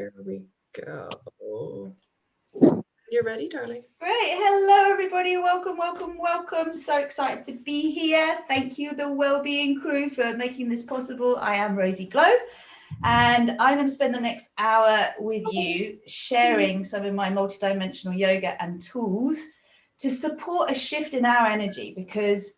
Here we go. You're ready, darling? Great. Hello, everybody. Welcome, welcome, welcome. So excited to be here. Thank you, the Wellbeing crew, for making this possible. I am Rozy Glow, and I'm going to spend the next hour with you sharing some of my multidimensional yoga and tools to support a shift in our energy, because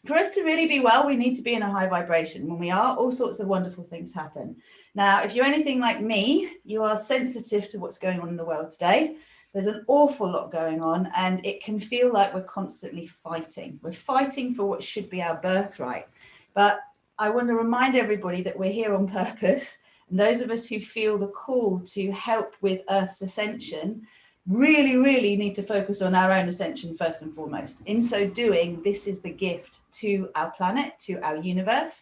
for us to really be well, we need to be in a high vibration. When we are, all sorts of wonderful things happen. Now, if you're anything like me, you are sensitive to what's going on in the world today. There's an awful lot going on, and it can feel like we're constantly fighting. We're fighting for what should be our birthright. But I want to remind everybody that we're here on purpose. And those of us who feel the call to help with Earth's ascension really, really need to focus on our own ascension first and foremost. In so doing, this is the gift to our planet, to our universe.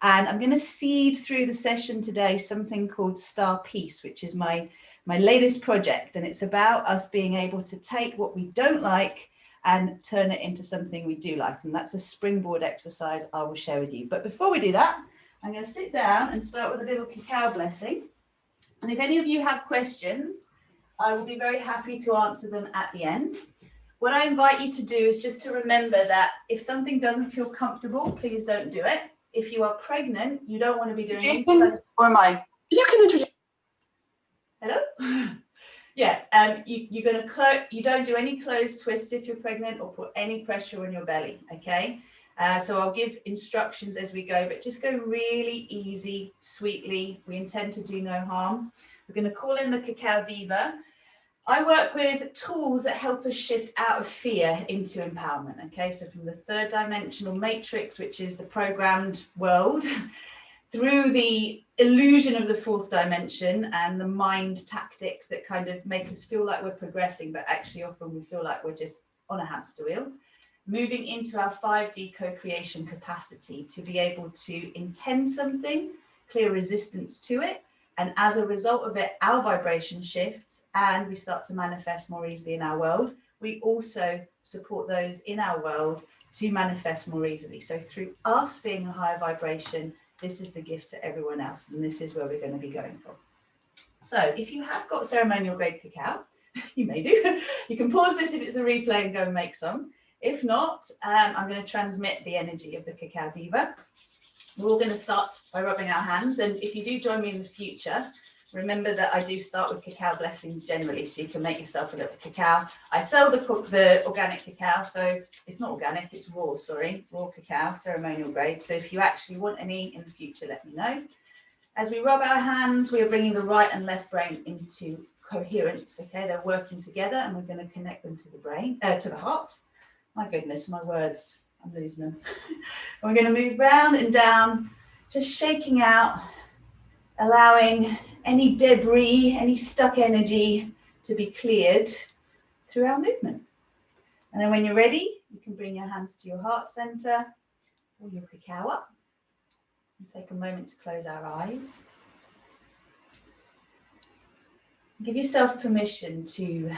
And I'm going to seed through the session today something called Star Peace, which is my latest project. And it's about us being able to take what we don't like and turn it into something we do like. And that's a springboard exercise I will share with you. But before we do that, I'm going to sit down and start with a little Cacao Blessing. And if any of you have questions, I will be very happy to answer them at the end. What I invite you to do is just to remember that if something doesn't feel comfortable, please don't do it. If you are pregnant, you don't want to be doing it. Or am I? You can introduce. Hello? Yeah, you're going to you don't do any closed twists if you're pregnant, or put any pressure on your belly, okay? So I'll give instructions as we go, but just go really easy, sweetly. We intend to do no harm. We're going to call in the Cacao Diva. I work with tools that help us shift out of fear into empowerment, okay? So from the third dimensional matrix, which is the programmed world, through the illusion of the fourth dimension and the mind tactics that kind of make us feel like we're progressing, but actually often we feel like we're just on a hamster wheel, moving into our 5D co-creation capacity to be able to intend something, clear resistance to it, and as a result of it, our vibration shifts and we start to manifest more easily in our world. We also support those in our world to manifest more easily. So through us being a higher vibration, this is the gift to everyone else. And this is where we're going to be going for. So if you have got ceremonial grade cacao, you may do. You can pause this if it's a replay and go and make some. If not, I'm going to transmit the energy of the Cacao Diva. We're all going to start by rubbing our hands, and if you do join me in the future, remember that I do start with cacao blessings generally, so you can make yourself a little cacao. I sell the organic cacao, so it's not organic, it's raw, raw cacao, ceremonial grade. So if you actually want any in the future, let me know. As we rub our hands, we are bringing the right and left brain into coherence, okay? They're working together, and we're going to connect them to the brain, to the heart. My goodness, my words. I'm losing them. We're going to move round and down, just shaking out, allowing any debris, any stuck energy to be cleared through our movement. And then when you're ready, you can bring your hands to your heart center or your cacao up. And take a moment to close our eyes. Give yourself permission to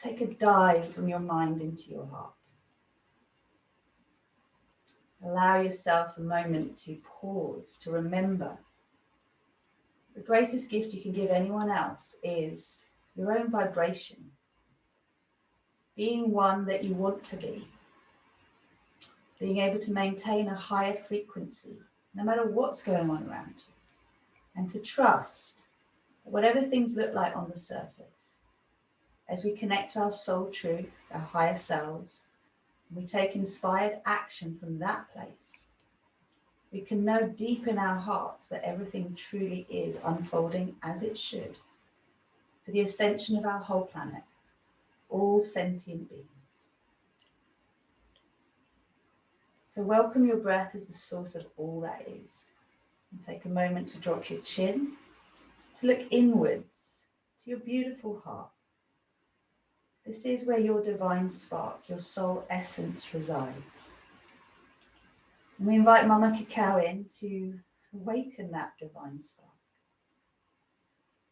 take a dive from your mind into your heart. Allow yourself a moment to pause, to remember the greatest gift you can give anyone else is your own vibration, being one that you want to be, being able to maintain a higher frequency no matter what's going on around you, and to trust that whatever things look like on the surface, as we connect to our soul truth, our higher selves, we take inspired action from that place, we can know deep in our hearts that everything truly is unfolding as it should for the ascension of our whole planet, all sentient beings. So welcome your breath as the source of all that is. And take a moment to drop your chin, to look inwards to your beautiful heart. This is where your divine spark, your soul essence resides. And we invite Mama Cacao in to awaken that divine spark.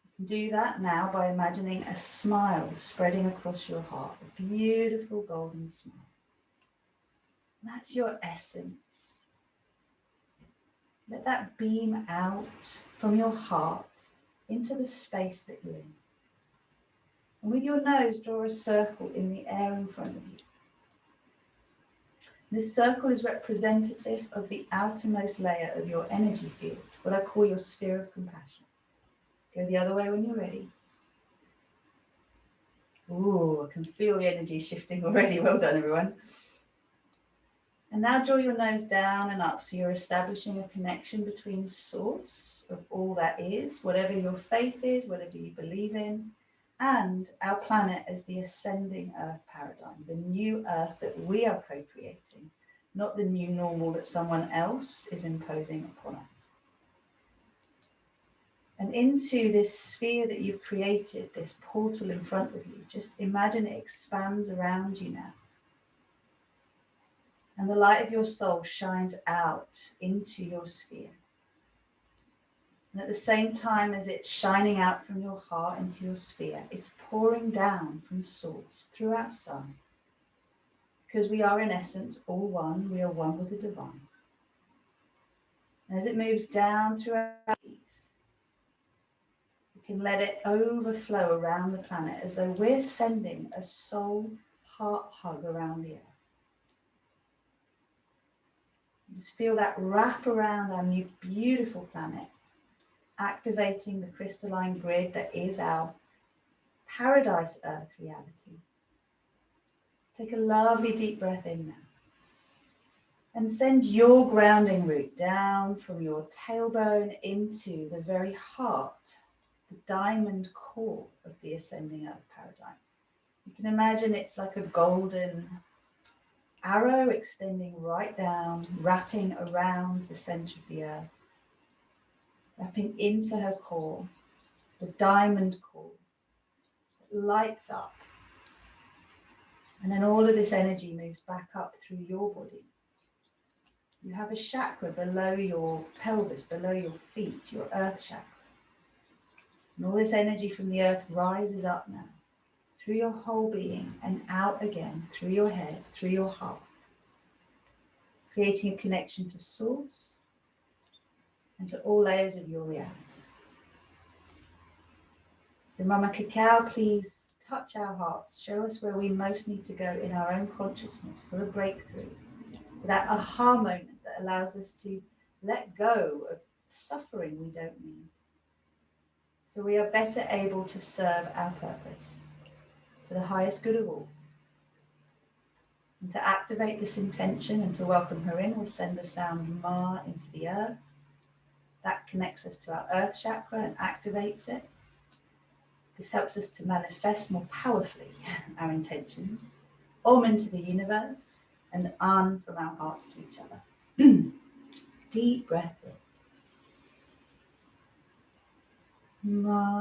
You can do that now by imagining a smile spreading across your heart, a beautiful golden smile. And that's your essence. Let that beam out from your heart into the space that you're in. And with your nose, draw a circle in the air in front of you. This circle is representative of the outermost layer of your energy field, what I call your sphere of compassion. Go the other way when you're ready. Ooh, I can feel the energy shifting already. Well done, everyone. And now draw your nose down and up, so you're establishing a connection between the source of all that is, whatever your faith is, whatever you believe in, and our planet as the ascending earth paradigm, the new earth that we are co-creating, not the new normal that someone else is imposing upon us. And into this sphere that you've created, this portal in front of you, just imagine it expands around you now. And the light of your soul shines out into your sphere. And at the same time as it's shining out from your heart into your sphere, it's pouring down from source through our sun. Because we are in essence all one, we are one with the divine. And as it moves down through our bodies, we can let it overflow around the planet as though we're sending a soul heart hug around the earth. Just feel that wrap around our new beautiful planet, activating the crystalline grid that is our paradise earth reality. Take a lovely deep breath in now. And send your grounding root down from your tailbone into the very heart, the diamond core of the ascending earth paradigm. You can imagine it's like a golden arrow extending right down, wrapping around the center of the earth. Wrapping into her core, the diamond core, that lights up. And then all of this energy moves back up through your body. You have a chakra below your pelvis, below your feet, your earth chakra. And all this energy from the earth rises up now, through your whole being and out again, through your head, through your heart. Creating a connection to source, and to all layers of your reality. So Mama Cacao, please touch our hearts. Show us where we most need to go in our own consciousness for a breakthrough. That aha moment that allows us to let go of suffering we don't need. So we are better able to serve our purpose for the highest good of all. And to activate this intention and to welcome her in, we'll send the sound Ma into the earth. That connects us to our earth chakra and activates it. This helps us to manifest more powerfully our intentions. Om into the universe and An from our hearts to each other. Deep breath in. Ma.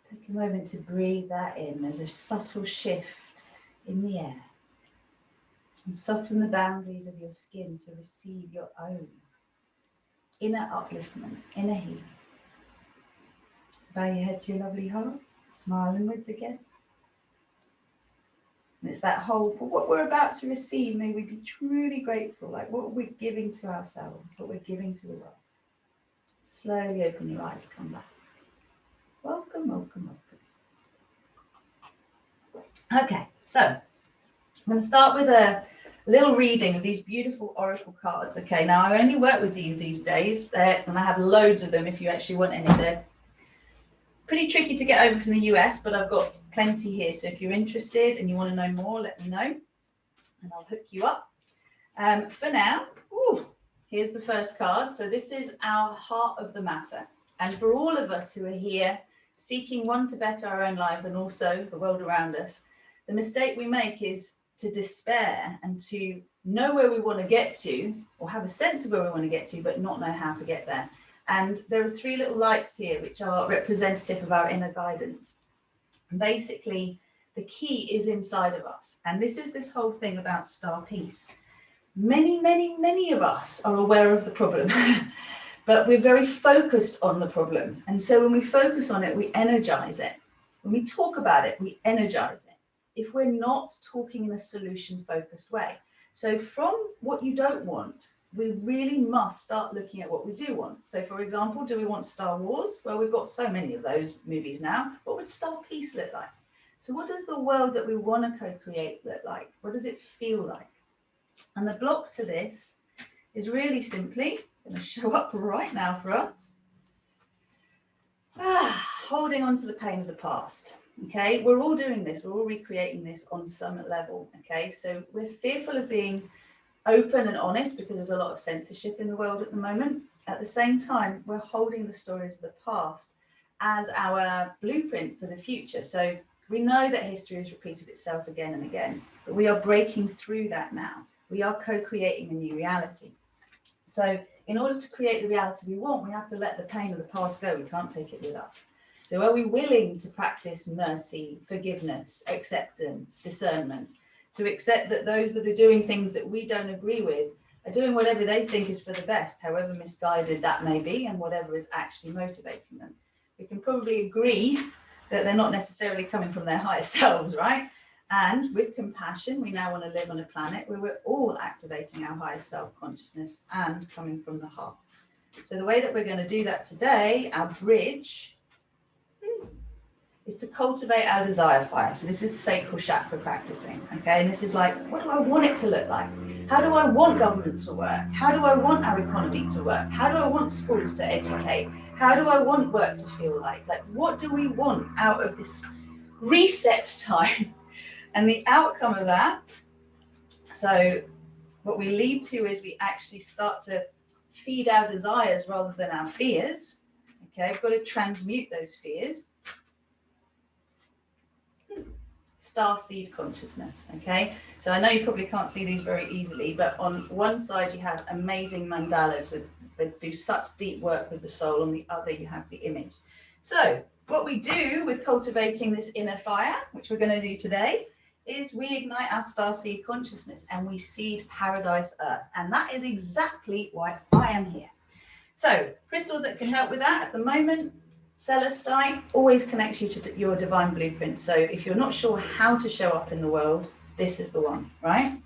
Take a moment to breathe that in. There's a subtle shift in the air. And soften the boundaries of your skin to receive your own inner upliftment, inner healing. Bow your head to your lovely heart. Smile inwards again. And it's that whole, for what we're about to receive, may we be truly grateful, like what we're giving to ourselves, what we're giving to the world. Slowly open your eyes, come back. Welcome, welcome, welcome. Okay, so I'm going to start with a little reading of these beautiful oracle cards. Okay, now I only work with these days, and I have loads of them if you actually want any. They're pretty tricky to get over from the US, but I've got plenty here. So if you're interested and you want to know more, let me know, and I'll hook you up. For now, here's the first card. So this is our heart of the matter. And for all of us who are here seeking, one, to better our own lives and also the world around us, the mistake we make is to despair and to know where we want to get to, or have a sense of where we want to get to, but not know how to get there. And there are three little lights here which are representative of our inner guidance. And basically, the key is inside of us. And this is this whole thing about star peace. Many, many, many of us are aware of the problem, but we're very focused on the problem. And so when we focus on it, we energize it. When we talk about it, we energize it. If we're not talking in a solution-focused way. So from what you don't want, we really must start looking at what we do want. So for example, do we want Star Wars? Well, we've got so many of those movies now. What would Star Peace look like? So what does the world that we want to co-create look like? What does it feel like? And the block to this is really simply going to show up right now for us. Holding on to the pain of the past. Okay, we're all doing this. We're all recreating this on some level. Okay, so we're fearful of being open and honest because there's a lot of censorship in the world at the moment. At the same time, we're holding the stories of the past as our blueprint for the future. So we know that history has repeated itself again and again, but we are breaking through that now. We are co-creating a new reality. So in order to create the reality we want, we have to let the pain of the past go. We can't take it with us. So are we willing to practice mercy, forgiveness, acceptance, discernment, to accept that those that are doing things that we don't agree with are doing whatever they think is for the best, however misguided that may be, and whatever is actually motivating them? We can probably agree that they're not necessarily coming from their higher selves, right? And with compassion, we now want to live on a planet where we're all activating our higher self-consciousness and coming from the heart. So the way that we're going to do that today, our bridge, is to cultivate our desire fire. So this is sacral chakra practicing, okay? And this is like, what do I want it to look like? How do I want government to work? How do I want our economy to work? How do I want schools to educate? How do I want work to feel like? Like, what do we want out of this reset time? And the outcome of that, so what we lead to is we actually start to feed our desires rather than our fears. Okay, I've got to transmute those fears. Starseed consciousness. Okay, so I know you probably can't see these very easily, but on one side you have amazing mandalas that do such deep work with the soul. On the other you have the image. So what we do with cultivating this inner fire, which we're going to do today, is we ignite our starseed consciousness and we seed paradise earth. And that is exactly why I am here. So crystals that can help with that at the moment, Celestite always connects you to your divine blueprint. So if you're not sure how to show up in the world, this is the one, right?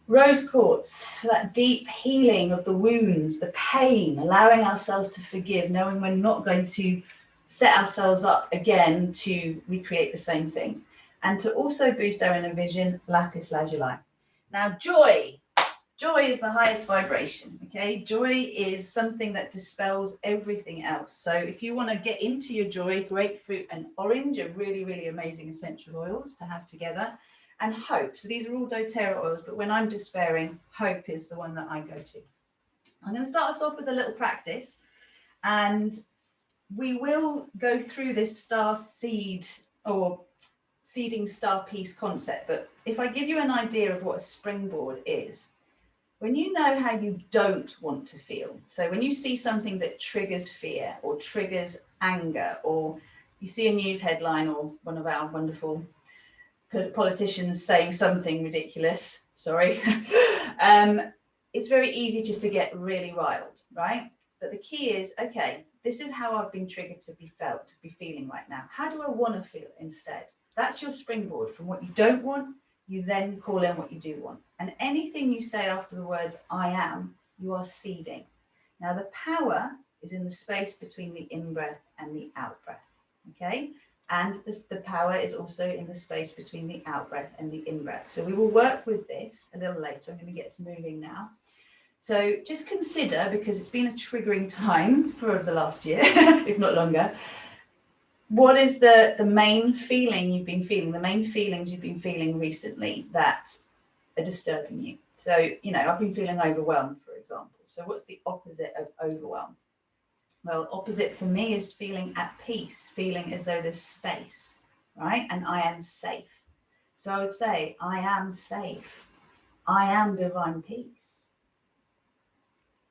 Rose quartz, that deep healing of the wounds, the pain, allowing ourselves to forgive, knowing we're not going to set ourselves up again to recreate the same thing. And to also boost our inner vision, lapis lazuli. Now, joy is the highest vibration, okay? Joy is something that dispels everything else. So if you want to get into your joy, grapefruit and orange are really, really amazing essential oils to have together. And hope. So these are all doTERRA oils, but when I'm despairing, hope is the one that I go to. I'm going to start us off with a little practice. And we will go through this star seed or seeding star peace concept, but if I give you an idea of what a springboard is, when you know how you don't want to feel, so when you see something that triggers fear or triggers anger, or you see a news headline or one of our wonderful politicians saying something ridiculous, sorry, it's very easy just to get really riled, right? But the key is, okay, this is how I've been triggered to be felt, to be feeling right now. How do I want to feel instead? That's your springboard. From what you don't want, you then call in what you do want. And anything you say after the words I am, you are seeding. Now the power is in the space between the in-breath and the out-breath, okay? And the power is also in the space between the out-breath and the in-breath. So we will work with this a little later. I'm going to get us moving now. So just consider, because it's been a triggering time for the last year, if not longer, what is the main feeling you've been feeling, the main feelings you've been feeling recently that are disturbing you? So, you know, I've been feeling overwhelmed, for example. So what's the opposite of overwhelm? Well, opposite for me is feeling at peace, feeling as though there's space, right? And I am safe. So I would say, I am safe. I am divine peace.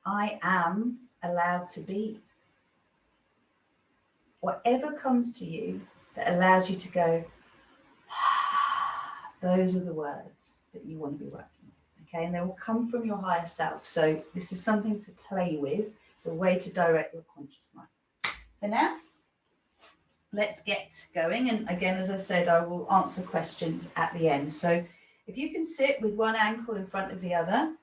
I am allowed to be. Whatever comes to you that allows you to go, those are the words that you want to be working with, okay? And they will come from your higher self. So this is something to play with. It's a way to direct your conscious mind. For now, let's get going. And again, as I said, I will answer questions at the end. So if you can sit with one ankle in front of the other,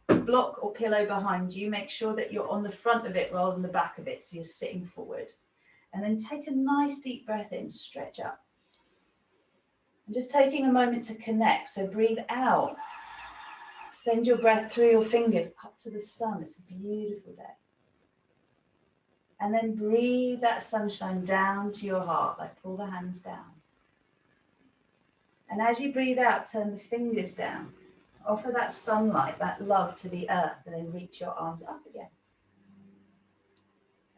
block or pillow behind you, make sure that you're on the front of it rather than the back of it, so you're sitting forward. And then take a nice deep breath in, stretch up. And just taking a moment to connect. So breathe out. Send your breath through your fingers up to the sun. It's a beautiful day. And then breathe that sunshine down to your heart, like pull the hands down. And as you breathe out, turn the fingers down. Offer that sunlight, that love to the earth, and then reach your arms up again.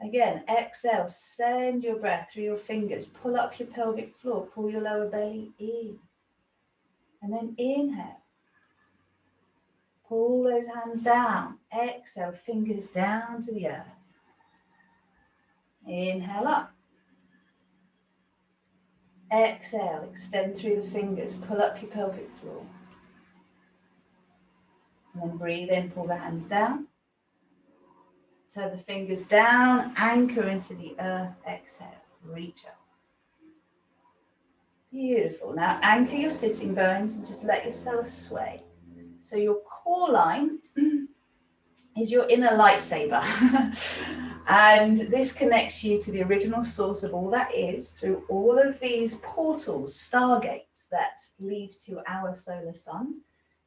Again, exhale, send your breath through your fingers, pull up your pelvic floor, pull your lower belly in. And then inhale. Pull those hands down. Exhale, fingers down to the earth. Inhale up. Exhale, extend through the fingers, pull up your pelvic floor. And then breathe in, pull the hands down. Turn the fingers down, anchor into the earth, exhale, reach up. Beautiful. Now anchor your sitting bones and just let yourself sway. So your core line is your inner lightsaber. And this connects you to the original source of all that is through all of these portals, stargates that lead to our solar sun.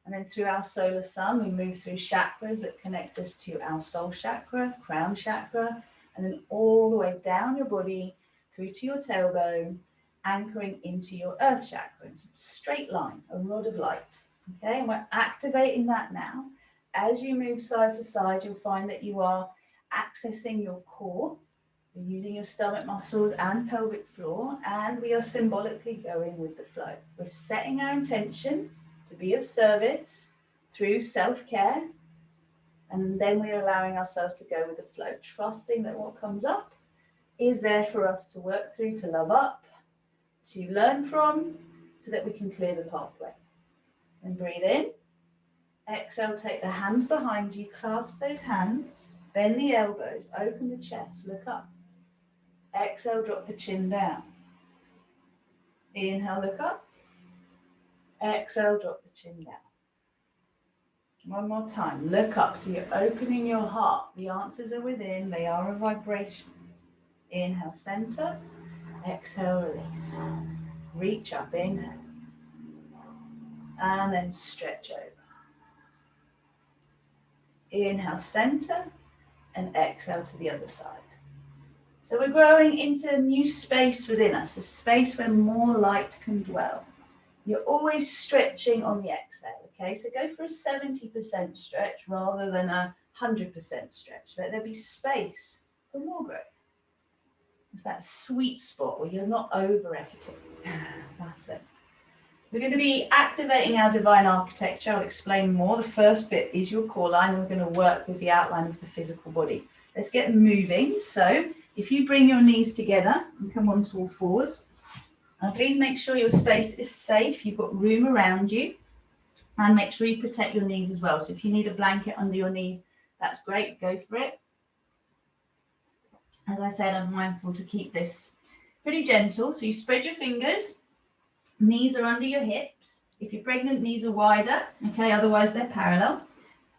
And then through our solar sun, we move through chakras that connect us to our soul chakra, crown chakra, and then all the way down your body through to your tailbone, anchoring into your earth chakra. It's a straight line, a rod of light. Okay, and we're activating that now. As you move side to side, you'll find that you are accessing your core. You're using your stomach muscles and pelvic floor, and we are symbolically going with the flow. We're setting our intention to be of service through self-care, and then we're allowing ourselves to go with the flow, trusting that what comes up is there for us to work through, to love up, to learn from, so that we can clear the pathway. And breathe in. Exhale, take the hands behind you, clasp those hands, bend the elbows, open the chest, look up. Exhale, drop the chin down. Inhale, look up. Exhale, drop the chin down. One more time, look up. So you're opening your heart. The answers are within, they are a vibration. Inhale, center. Exhale, release. Reach up, inhale. And then stretch over. Inhale, center, and exhale to the other side. So we're growing into a new space within us, a space where more light can dwell. You're always stretching on the exhale, okay? So go for a 70% stretch rather than a 100% stretch. Let there be space for more growth. It's that sweet spot where you're not over-efforting. That's it. We're going to be activating our divine architecture. I'll explain more. The first bit is your core line, and we're going to work with the outline of the physical body. Let's get moving. So if you bring your knees together and come onto all fours, and please make sure your space is safe. You've got room around you, and make sure you protect your knees as well. So if you need a blanket under your knees, that's great. Go for it. As I said, I'm mindful to keep this pretty gentle. So you spread your fingers. Knees are under your hips. If you're pregnant, knees are wider, okay? Otherwise, they're parallel.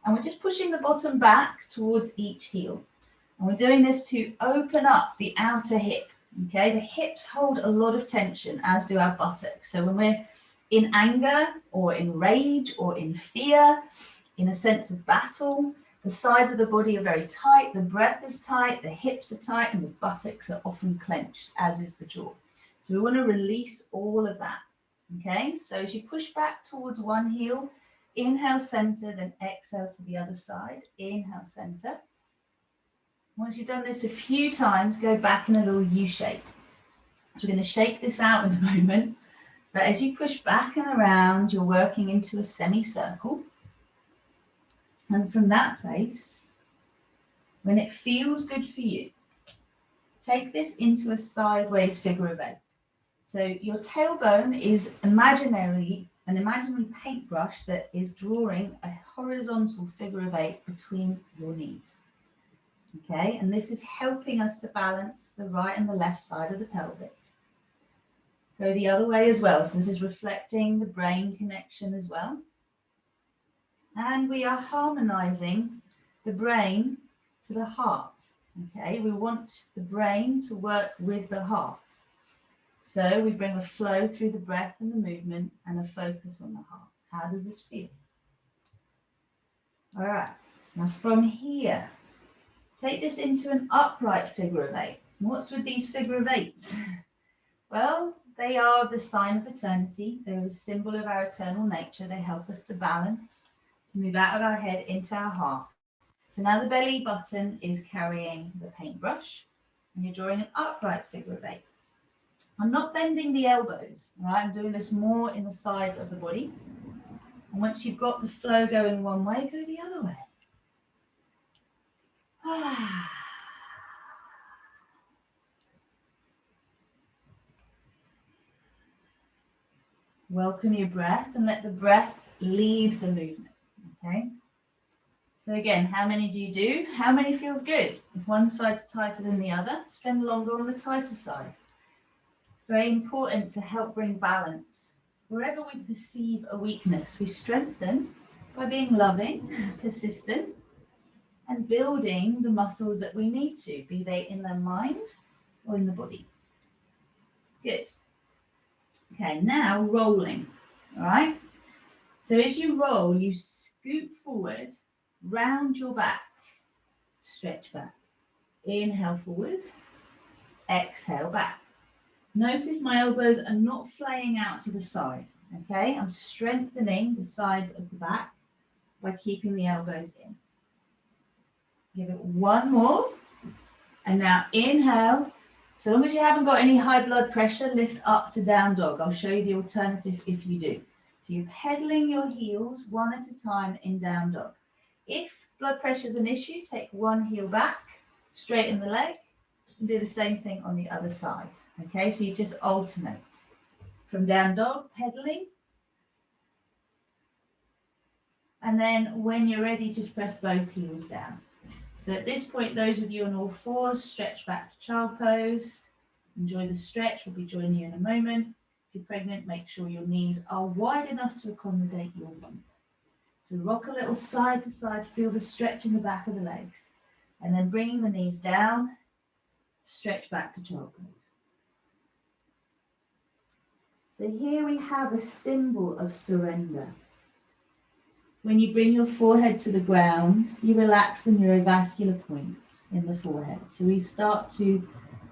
And we're just pushing the bottom back towards each heel. And we're doing this to open up the outer hip, okay? The hips hold a lot of tension, as do our buttocks. So when we're in anger or in rage or in fear, in a sense of battle, the sides of the body are very tight, the breath is tight, the hips are tight, and the buttocks are often clenched, as is the jaw. So we want to release all of that. Okay, so as you push back towards one heel, Inhale, center, then exhale to the other side. Inhale, center. Once you've done this a few times, go back in a little U shape. So we're going to shake this out in a moment. But as you push back and around, you're working into a semicircle. And from that place, when it feels good for you, take this into a sideways figure of 8. So your tailbone is an imaginary paintbrush that is drawing a horizontal figure of 8 between your knees. Okay, and this is helping us to balance the right and the left side of the pelvis. Go the other way as well. So this is reflecting the brain connection as well. And we are harmonizing the brain to the heart. Okay, we want the brain to work with the heart. So we bring a flow through the breath and the movement and a focus on the heart. How does this feel? All right, now from here, take this into an upright figure of 8. What's with these figure of 8s? Well, they are the sign of eternity. They're a symbol of our eternal nature. They help us to balance, to move out of our head into our heart. So now the belly button is carrying the paintbrush, and you're drawing an upright figure of 8. I'm not bending the elbows, all right? I'm doing this more in the sides of the body. And once you've got the flow going one way, go the other way. Welcome your breath and let the breath lead the movement, okay? So again, how many do you do? How many feels good? If one side's tighter than the other, spend longer on the tighter side. It's very important to help bring balance. Wherever we perceive a weakness, we strengthen by being loving, persistent, and building the muscles that we need to, be they in the mind or in the body. Good. Okay, now rolling, all right? So as you roll, you scoot forward, round your back, stretch back. Inhale forward, exhale back. Notice my elbows are not flaying out to the side, okay? I'm strengthening the sides of the back by keeping the elbows in. Give it one more. And now inhale. So long as you haven't got any high blood pressure, lift up to down dog. I'll show you the alternative if you do. So you're pedaling your heels one at a time in down dog. If blood pressure is an issue, take one heel back, straighten the leg, and do the same thing on the other side. Okay, so you just alternate. From down dog, pedaling. And then when you're ready, just press both heels down. So at this point, those of you on all fours, stretch back to child pose. Enjoy the stretch. We'll be joining you in a moment. If you're pregnant, make sure your knees are wide enough to accommodate your bump. So rock a little side to side, feel the stretch in the back of the legs. And then bringing the knees down, stretch back to child pose. So here we have a symbol of surrender. When you bring your forehead to the ground, you relax the neurovascular points in the forehead. So we start to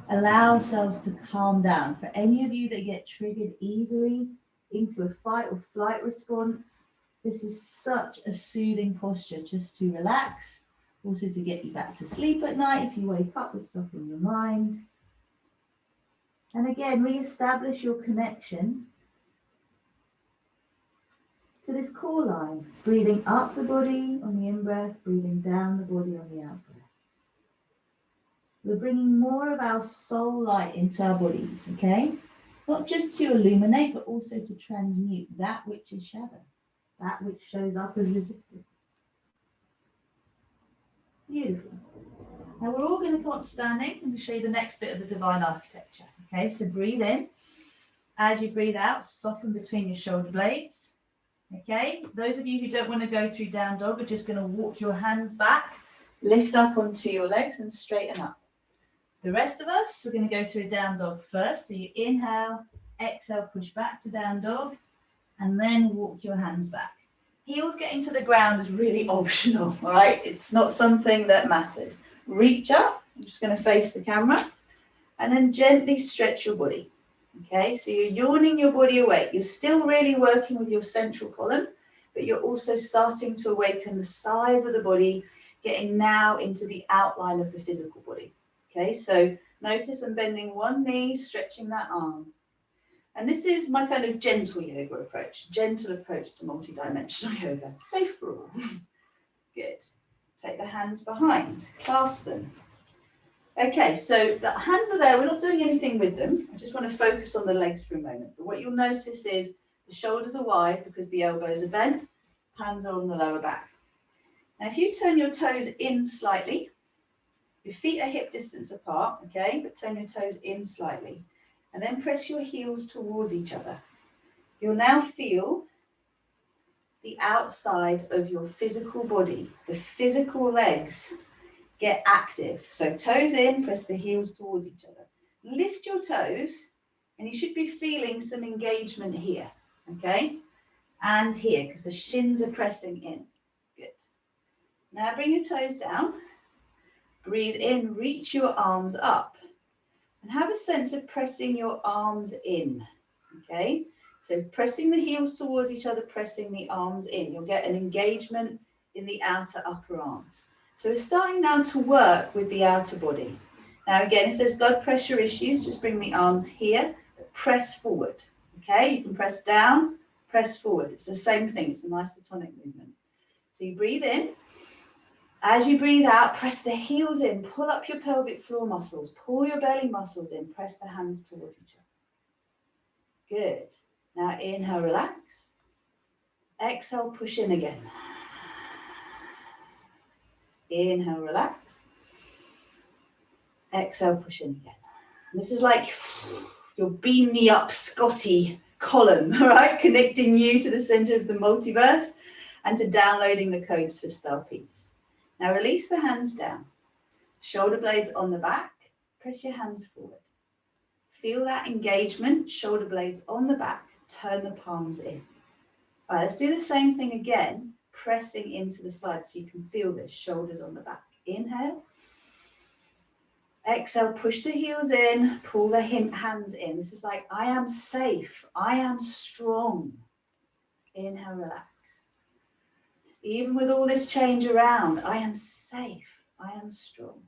allow ourselves to calm down. For any of you that get triggered easily into a fight or flight response, this is such a soothing posture just to relax, also to get you back to sleep at night if you wake up with stuff in your mind. And again, re-establish your connection to this core line, breathing up the body on the in-breath, breathing down the body on the out-breath. We're bringing more of our soul light into our bodies, okay? Not just to illuminate, but also to transmute that which is shadow, that which shows up as resistance. Beautiful. Now we're all going to come up standing and show you the next bit of the divine architecture, okay? So breathe in. As you breathe out, soften between your shoulder blades. Okay, those of you who don't want to go through down dog are just going to walk your hands back, lift up onto your legs and straighten up. The rest of us, we're going to go through down dog first. So you inhale, exhale, push back to down dog, and then walk your hands back. Heels getting to the ground is really optional, all right? It's not something that matters. Reach up, I'm just going to face the camera, and then gently stretch your body. Okay, so you're yawning your body awake. You're still really working with your central column, but you're also starting to awaken the sides of the body, getting now into the outline of the physical body. Okay, so notice I'm bending one knee, stretching that arm. And this is my kind of gentle yoga approach, gentle approach to multidimensional yoga, safe for all. Good. Take the hands behind, clasp them. Okay, so the hands are there. We're not doing anything with them. I just want to focus on the legs for a moment. But what you'll notice is the shoulders are wide because the elbows are bent. Hands are on the lower back. Now, if you turn your toes in slightly, your feet are hip distance apart, okay? But turn your toes in slightly. And then press your heels towards each other. You'll now feel the outside of your physical body, the physical legs get active. So toes in, press the heels towards each other. Lift your toes, and you should be feeling some engagement here, okay? And here, because the shins are pressing in. Good. Now bring your toes down. Breathe in, reach your arms up. And have a sense of pressing your arms in, okay? So pressing the heels towards each other, pressing the arms in. You'll get an engagement in the outer upper arms. So we're starting now to work with the outer body. Now again, if there's blood pressure issues, just bring the arms here, press forward, okay? You can press down, press forward. It's the same thing, it's an isotonic movement. So you breathe in. As you breathe out, press the heels in, pull up your pelvic floor muscles, pull your belly muscles in, press the hands towards each other. Good. Now inhale, relax. Exhale, push in again. Inhale, relax. Exhale, push in again. And this is like your beam me up Scotty column, all right? Connecting you to the center of the multiverse and to downloading the codes for star peace. Now release the hands down. Shoulder blades on the back. Press your hands forward. Feel that engagement, shoulder blades on the back. Turn the palms in. All right, let's do the same thing again. Pressing into the side so you can feel this, shoulders on the back. Inhale. Exhale, push the heels in, pull the hands in. This is like, I am safe, I am strong. Inhale, relax. Even with all this change around, I am safe, I am strong.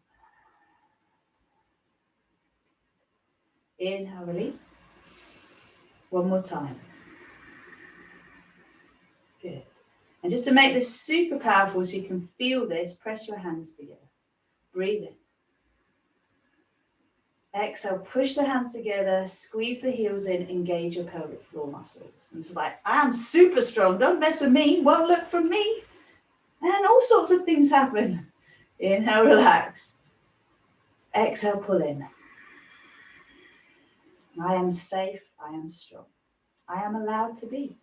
Inhale, release. One more time. Good. And just to make this super powerful so you can feel this, press your hands together. Breathe in. Exhale, push the hands together, squeeze the heels in, engage your pelvic floor muscles. And it's like, I'm super strong, don't mess with me, won't look from me. And all sorts of things happen. Inhale, relax. Exhale, pull in. I am safe, I am strong. I am allowed to be.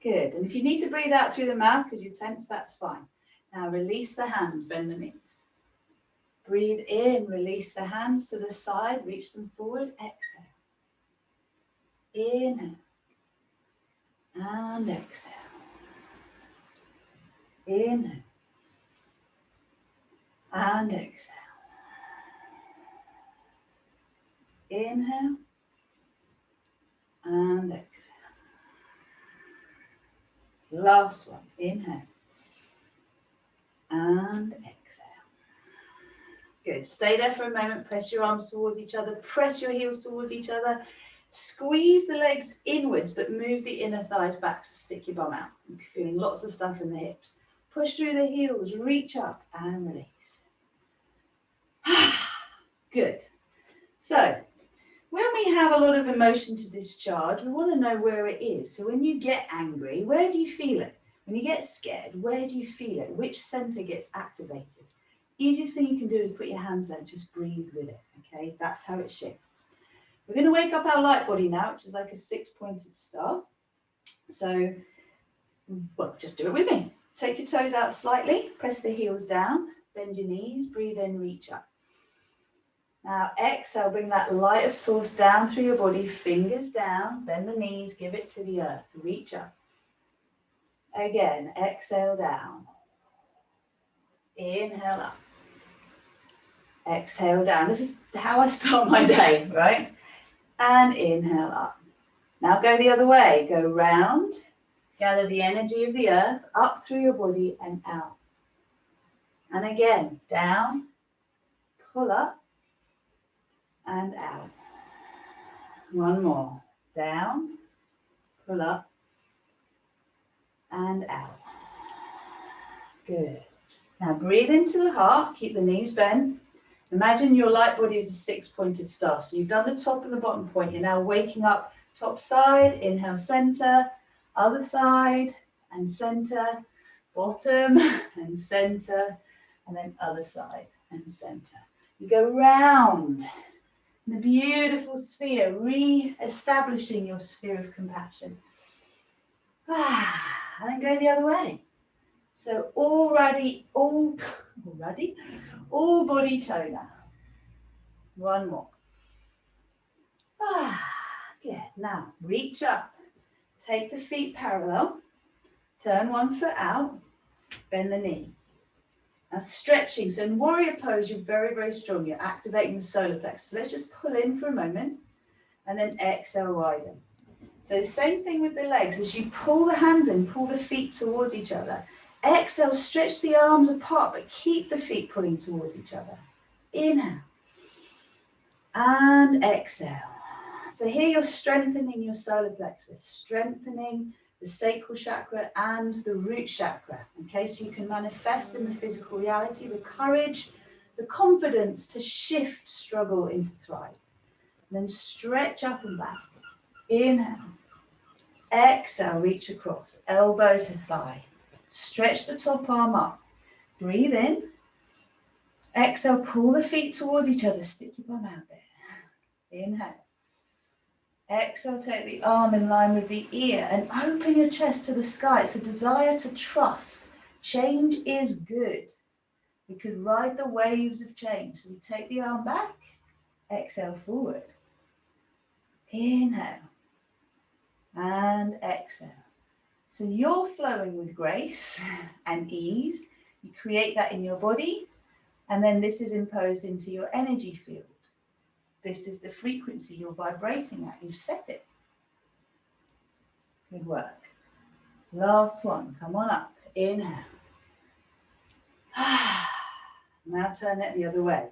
Good. And if you need to breathe out through the mouth because you're tense, that's fine. Now release the hands, bend the knees. Breathe in, release the hands to the side, reach them forward, exhale. Inhale. And exhale. Inhale. And exhale. Inhale. And exhale. Last one. Inhale. And exhale. Good. Stay there for a moment. Press your arms towards each other. Press your heels towards each other. Squeeze the legs inwards, but move the inner thighs back, so stick your bum out. You'll be feeling lots of stuff in the hips. Push through the heels, reach up and release. Good. So, when we have a lot of emotion to discharge, we want to know where it is. So when you get angry, where do you feel it? When you get scared, where do you feel it? Which center gets activated? Easiest thing you can do is put your hands there and just breathe with it, okay? That's how it shifts. We're going to wake up our light body now, which is like a 6-pointed star. So, well, just do it with me. Take your toes out slightly, press the heels down, bend your knees, breathe in, reach up. Now exhale, bring that light of source down through your body, fingers down, bend the knees, give it to the earth, reach up. Again, exhale down. Inhale up. Exhale down. This is how I start my day, right? and inhale up. Now go the other way. Go round. Gather the energy of the earth up through your body and out. And again, down, pull up, and out. One more. Down, pull up, and out. Good. Now breathe into the heart. Keep the knees bent. Imagine your light body is a six-pointed star. So you've done the top and the bottom point. You're now waking up top side. Inhale, center. Other side and center. Bottom and center. And then other side and center. You go round in a beautiful sphere, re-establishing your sphere of compassion. And then go the other way. So all body toner. One more. Good. Now reach up. Take the feet parallel. Turn one foot out. Bend the knee. Now stretching. So in warrior pose, you're very, very strong. You're activating the solar plexus. So let's just pull in for a moment and then exhale, widen. So same thing with the legs. As you pull the hands in, pull the feet towards each other. Exhale, stretch the arms apart, but keep the feet pulling towards each other. Inhale. And exhale. So here you're strengthening your solar plexus, strengthening the sacral chakra and the root chakra. Okay, so you can manifest in the physical reality the courage, the confidence to shift struggle into thrive. And then stretch up and back. Inhale. Exhale, reach across, elbow to thigh. Stretch the top arm up. Breathe in. Exhale, pull the feet towards each other. Stick your bum out there. Inhale. Exhale, take the arm in line with the ear and open your chest to the sky. It's a desire to trust. Change is good. We could ride the waves of change. So we take the arm back. Exhale, forward. Inhale. And exhale. So you're flowing with grace and ease. You create that in your body. And then this is imposed into your energy field. This is the frequency you're vibrating at. You've set it. Good work. Last one. Come on up. Inhale. Now turn it the other way.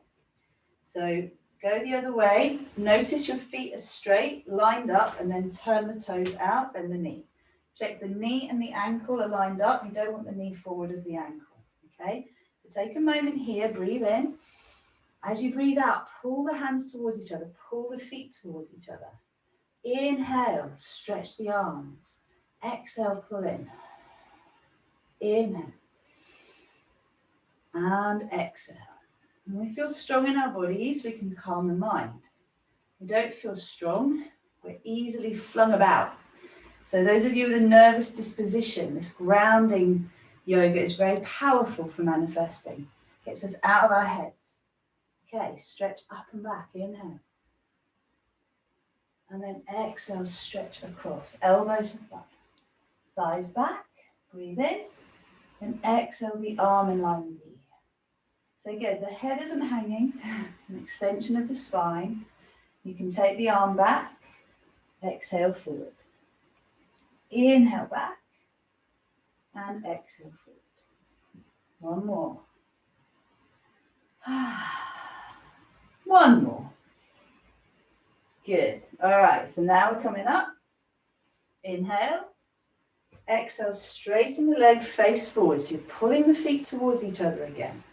So go the other way. Notice your feet are straight, lined up, and then turn the toes out, bend the knee. Check the knee and the ankle are lined up. You don't want the knee forward of the ankle. Okay? So take a moment here. Breathe in. As you breathe out, pull the hands towards each other. Pull the feet towards each other. Inhale, stretch the arms. Exhale, pull in. Inhale. And exhale. When we feel strong in our bodies, we can calm the mind. We don't feel strong, we're easily flung about. So those of you with a nervous disposition, this grounding yoga is very powerful for manifesting. Gets us out of our heads. Okay, stretch up and back, inhale. And then exhale, stretch across, elbow to thigh. Thighs back, breathe in. Then exhale, the arm in line with the ear. So again, the head isn't hanging, it's an extension of the spine. You can take the arm back, exhale forward. Inhale back, and exhale forward. One more. One more. Good. All right, so now we're coming up. Inhale. Exhale, straighten the leg face forward. So you're pulling the feet towards each other again.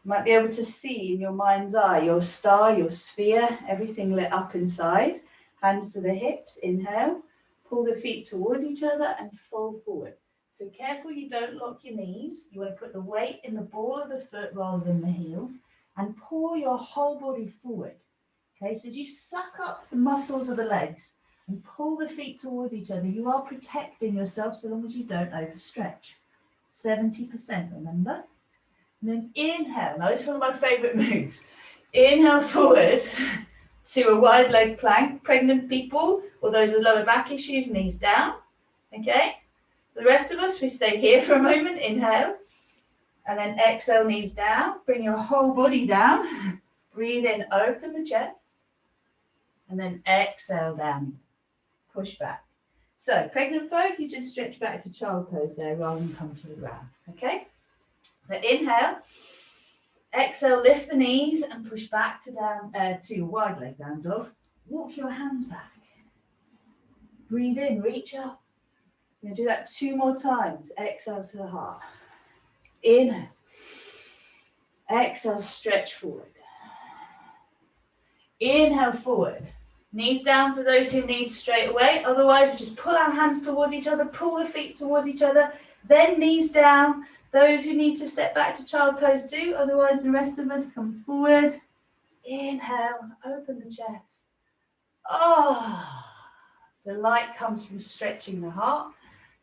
You might be able to see in your mind's eye your star, your sphere, everything lit up inside. Hands to the hips. Inhale. Pull the feet towards each other and fold forward. So careful you don't lock your knees. You want to put the weight in the ball of the foot rather than the heel. And pull your whole body forward. Okay, so as you suck up the muscles of the legs and pull the feet towards each other, you are protecting yourself so long as you don't overstretch. 70%, remember? And then inhale. Now this is one of my favorite moves. Inhale forward to a wide leg plank. Pregnant people or those with lower back issues, knees down. Okay? The rest of us, we stay here for a moment. Inhale. And then exhale, knees down. Bring your whole body down. Breathe in, open the chest. and then exhale down, push back. So pregnant folk, you just stretch back to child pose there rather than come to the ground, okay? So inhale, exhale, lift the knees and push back to down to your wide leg down dog. Walk your hands back. Breathe in, reach up. You're going to do that 2 more times. Exhale to the heart. Inhale. Exhale, stretch forward. Inhale, forward. Knees down for those who need straight away. Otherwise, we just pull our hands towards each other, pull the feet towards each other, then knees down. Those who need to step back to child pose do. Otherwise, the rest of us come forward. Inhale, open the chest. Oh, delight comes from stretching the heart.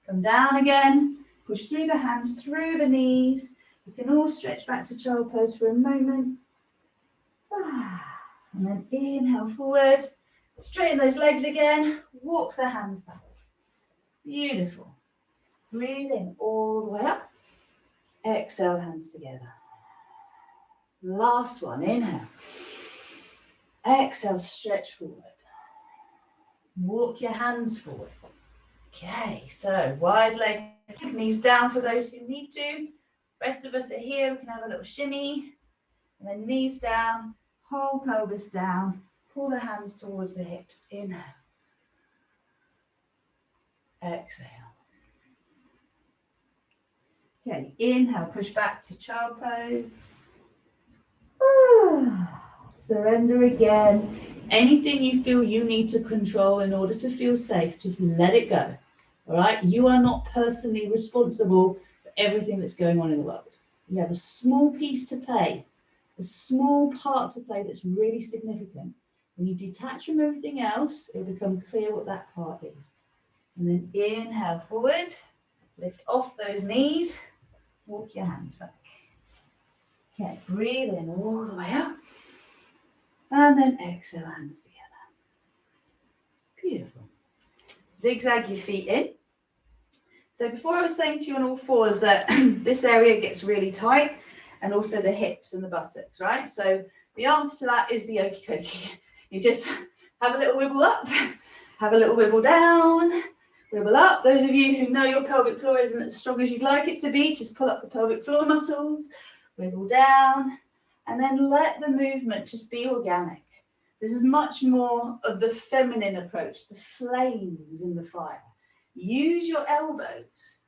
Come down again. Push through the hands, through the knees. You can all stretch back to child pose for a moment. And then inhale forward. Straighten those legs again. Walk the hands back. Beautiful. Breathe in all the way up. Exhale, hands together. Last one. Inhale. Exhale, stretch forward. Walk your hands forward. Okay, so wide leg, knees down for those who need to. Rest of us are here. We can have a little shimmy. And then knees down, whole pelvis down. Pull the hands towards the hips. Inhale. Exhale. Okay, inhale, push back to child pose. Surrender again. Anything you feel you need to control in order to feel safe, just let it go. All right? You are not personally responsible for everything that's going on in the world. You have a small piece to play, a small part to play that's really significant. When you detach from everything else, it'll become clear what that part is. And then inhale forward, lift off those knees, walk your hands back. Okay, breathe in all the way up. And then exhale, hands together. Beautiful. Zigzag your feet in. So before I was saying to you on all fours that this area gets really tight, and also the hips and the buttocks, right? So the answer to that is the okie dokie. You just have a little wibble up, have a little wibble down, wibble up. Those of you who know your pelvic floor isn't as strong as you'd like it to be, just pull up the pelvic floor muscles, wiggle down, and then let the movement just be organic. This is much more of the feminine approach, the flames in the fire. Use your elbows.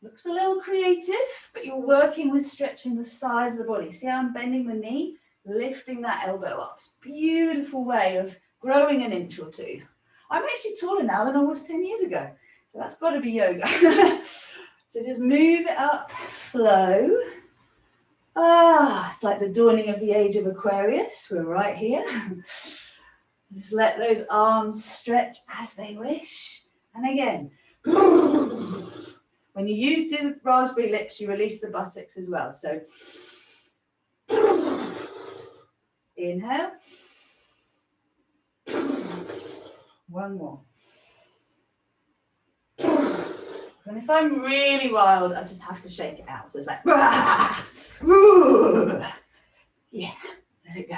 Looks a little creative, but you're working with stretching the sides of the body. See how I'm bending the knee, lifting that elbow up. It's a beautiful way of growing an inch or two. I'm actually taller now than I was 10 years ago, so that's got to be yoga. So just move it up, flow. It's like the dawning of the age of Aquarius. We're right here. Just let those arms stretch as they wish. And again, when you do the raspberry lips, you release the buttocks as well. So inhale. One more. And if I'm really wild, I just have to shake it out. So it's like, yeah, let it go.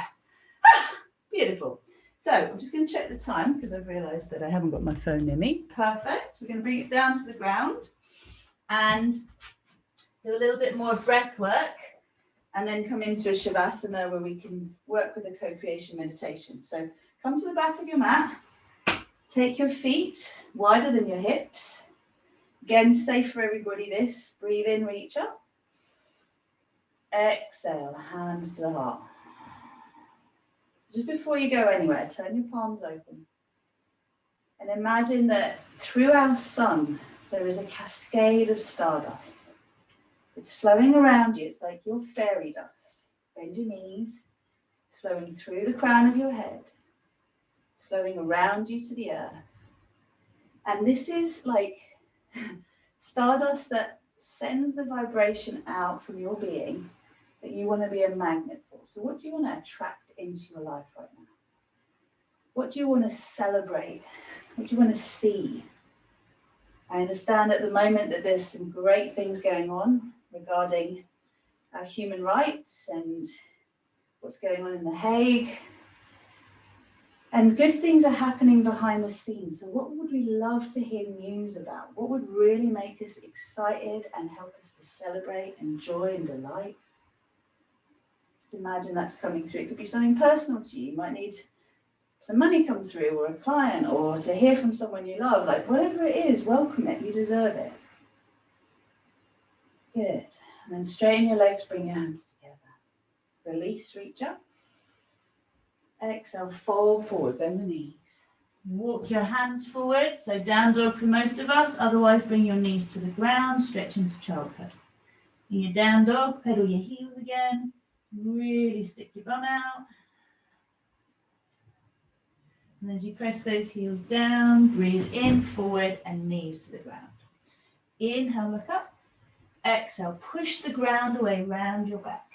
Beautiful. So I'm just going to check the time because I've realized that I haven't got my phone near me. Perfect. We're going to bring it down to the ground and do a little bit more breath work and then come into a Shavasana where we can work with a co-creation meditation. So come to the back of your mat. Take your feet wider than your hips. Again, safe for everybody this. Breathe in, reach up. Exhale, hands to the heart. Just before you go anywhere, turn your palms open. And imagine that through our sun, there is a cascade of stardust. It's flowing around you. It's like your fairy dust. Bend your knees. It's flowing through the crown of your head. It's flowing around you to the earth. And this is like stardust that sends the vibration out from your being that you want to be a magnet for. So what do you want to attract into your life right now? What do you want to celebrate? What do you want to see? I understand at the moment that there's some great things going on regarding our human rights and what's going on in The Hague. And good things are happening behind the scenes. So what would we love to hear news about? What would really make us excited and help us to celebrate and joy and delight? Just imagine that's coming through. It could be something personal to you. You might need some money come through, or a client, or to hear from someone you love. Like whatever it is, welcome it. You deserve it. Good. And then straighten your legs, bring your hands together. Release, reach up. Exhale, fold forward, bend the knees. Walk your hands forward, so down dog for most of us. Otherwise, bring your knees to the ground, stretch into child pose. In your down dog, pedal your heels again. Really stick your bum out. And as you press those heels down, breathe in, forward, and knees to the ground. Inhale, look up. Exhale, push the ground away, round your back.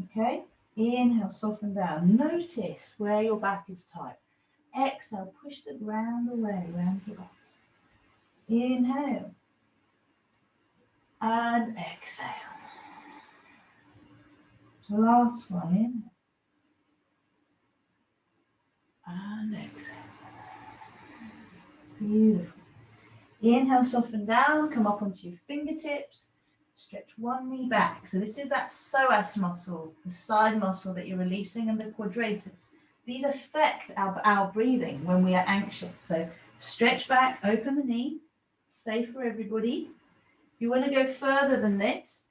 Okay? Inhale, soften down. Notice where your back is tight. Exhale, push the ground away, round your back. Inhale. And exhale. Last one, inhale. And exhale. Beautiful. Inhale, soften down, come up onto your fingertips. Stretch one knee back. So this is that psoas muscle, the side muscle that you're releasing, and the quadratus. These affect our breathing when we are anxious. So stretch back, open the knee. Safe for everybody. If you want to go further than this,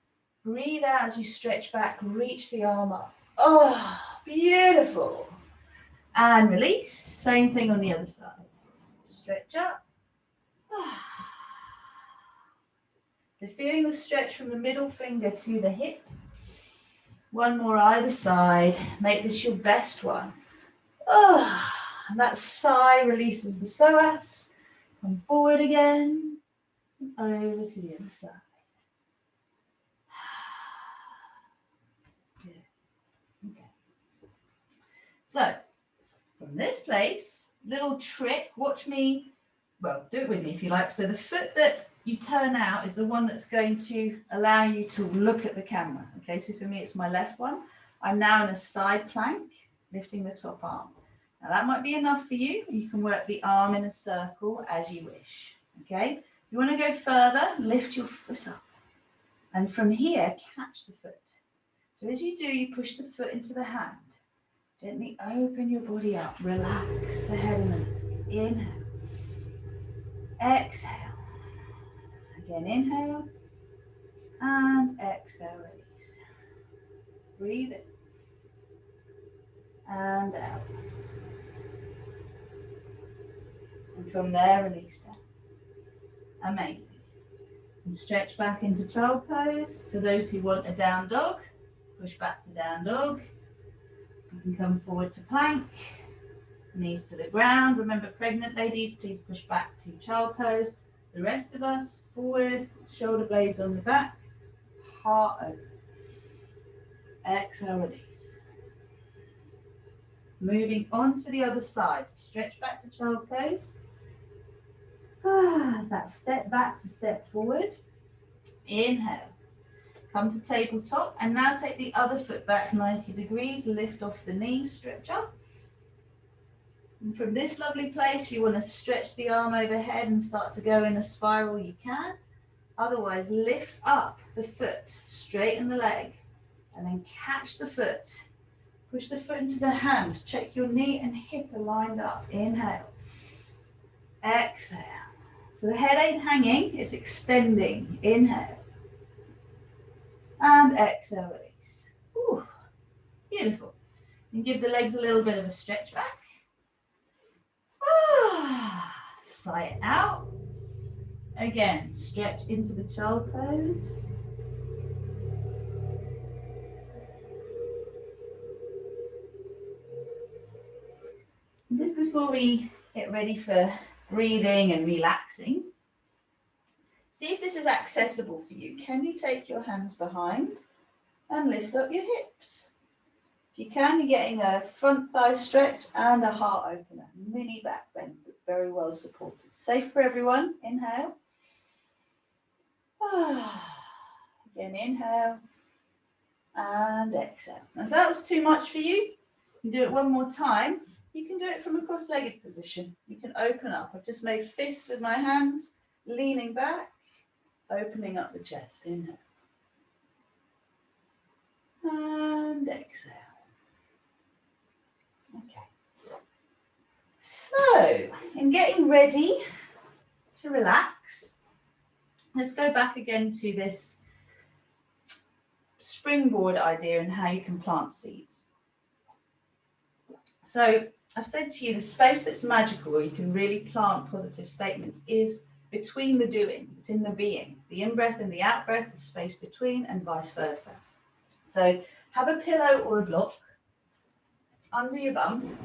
breathe out as you stretch back, reach the arm up. Oh, beautiful. And release. Same thing on the other side. Stretch up. So feeling the stretch from the middle finger to the hip. One more either side. Make this your best one. And that sigh releases the psoas. Come forward again. And over to the other side. Good. Okay. So from this place, little trick, watch me, well, do it with me if you like. So the foot that you turn out is the one that's going to allow you to look at the camera. Okay, so for me, it's my left one. I'm now in a side plank, lifting the top arm. Now that might be enough for you. You can work the arm in a circle as you wish. Okay, if you want to go further, lift your foot up. And from here, catch the foot. So as you do, you push the foot into the hand. Gently open your body up. Relax the head and the neck. Inhale. Exhale. Again, inhale. And exhale, release. Breathe in. And out. And from there, release down. Amazing. And stretch back into child pose. For those who want a down dog, push back to down dog. You can come forward to plank. Knees to the ground. Remember, pregnant ladies, please push back to child pose. The rest of us, forward, shoulder blades on the back, heart open. Exhale, release. Moving on to the other side. So stretch back to child pose. That step back to step forward. Inhale. Come to tabletop, and now take the other foot back 90 degrees. Lift off the knees, stretch up. And from this lovely place, if you want to stretch the arm overhead and start to go in a spiral, you can. Otherwise, lift up the foot, straighten the leg, and then catch the foot. Push the foot into the hand. Check your knee and hip are lined up. Inhale. Exhale. So the head ain't hanging, it's extending. Inhale. And exhale, release. Ooh, beautiful. And give the legs a little bit of a stretch back. Sigh it out. Again, stretch into the child pose. And just before we get ready for breathing and relaxing, see if this is accessible for you. Can you take your hands behind and lift up your hips? If you can, you're getting a front thigh stretch and a heart opener. Mini back bend, but very well supported. Safe for everyone. Inhale. Again, inhale. And exhale. Now, if that was too much for you, you can do it one more time. You can do it from a cross-legged position. You can open up. I've just made fists with my hands, leaning back, opening up the chest. Inhale. And exhale. Okay. So, in getting ready to relax, let's go back again to this springboard idea and how you can plant seeds. So I've said to you, the space that's magical, where you can really plant positive statements, is between the doing. It's in the being. The in-breath and the out-breath, the space between, and vice versa. So have a pillow or a block under your bum.